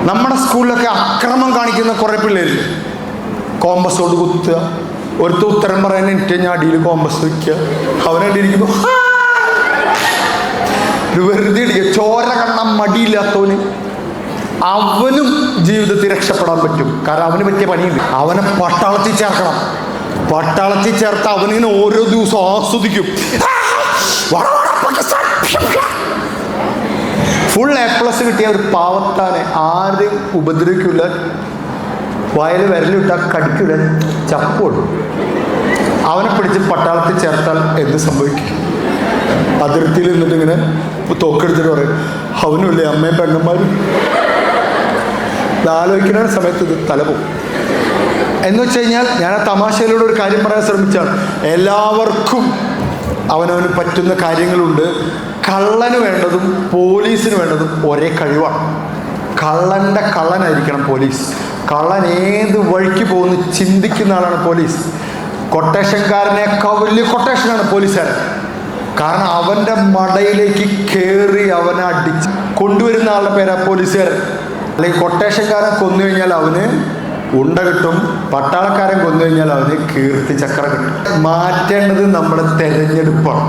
നമ്മുടെ സ്കൂളിലൊക്കെ അക്രമം കാണിക്കുന്ന കുറേ പിള്ളേരില്ലേ, കോമ്പസോട് കുത്തുക, ഒരുത്ത ഉത്തരം പറയാൻ എനിക്ക് ഞാൻ അടിയിൽ കോമ്പസ് വയ്ക്കുക, അവനടിയിരിക്കുന്നു വെറുതെ ഇടിക്കുക. ചോര കണ്ണാൻ മടിയില്ലാത്തവന് അവനും ജീവിതത്തിൽ രക്ഷപ്പെടാൻ പറ്റും. കാരണം അവന് പറ്റിയ പണിയുണ്ട്. അവനെ പട്ടാളത്തിൽ ചേർക്കണം. പട്ടാളത്തിൽ ചേർത്ത് അവനിങ്ങനെ ഓരോ ദിവസവും ആസ്വദിക്കും. ഫുൾ A+ കിട്ടിയ ഒരു പാവത്താനെ ആരും ഉപദ്രവിക്കില്ല, വയൽ വിരലിട്ടാൽ കടിക്കില്ല, ചപ്പോടും. അവനെ പിടിച്ച് പട്ടാളത്തിൽ ചേർത്താൽ എന്ത് സംഭവിക്കും? അതിർത്തിയിൽ നിന്നിട്ട് ഇങ്ങനെ തോക്കെടുത്തിട്ട് പറയും, അവനുമില്ലേ അമ്മയും പെണ്ണന്മാരും. ആലോചിക്കുന്ന സമയത്ത് ഇത് തലപോകും. എന്ന് വെച്ച് കഴിഞ്ഞാൽ ഞാൻ ആ തമാശയിലൂടെ ഒരു കാര്യം പറയാൻ ശ്രമിച്ചാണ്. എല്ലാവർക്കും അവനവന് പറ്റുന്ന കാര്യങ്ങളുണ്ട്. കള്ളന് വേണ്ടതും പോലീസിന് വേണ്ടതും ഒരേ കഴിവാണ്. കള്ളൻ്റെ കള്ളനായിരിക്കണം പോലീസ്. കള്ളൻ ഏത് വഴിക്ക് പോകുന്നു ചിന്തിക്കുന്ന ആളാണ് പോലീസ്. കൊട്ടേഷൻകാരനേക്കാൾ വലിയ കൊട്ടേഷനാണ് പോലീസുകാരൻ. കാരണം അവൻ്റെ മടയിലേക്ക് കയറി അവനെ അടിച്ച് കൊണ്ടുവരുന്ന ആളുടെ പേരാ പോലീസുകാരൻ. അല്ലെങ്കിൽ കൊട്ടേഷൻകാരൻ കൊന്നു കഴിഞ്ഞാൽ അവന് ഉണ്ട കിട്ടും, പട്ടാളക്കാരൻ കൊന്നു കഴിഞ്ഞാൽ അവന് കീർത്തി ചക്ര കിട്ടും. മാറ്റേണ്ടത് നമ്മുടെ തെരഞ്ഞെടുപ്പാണ്.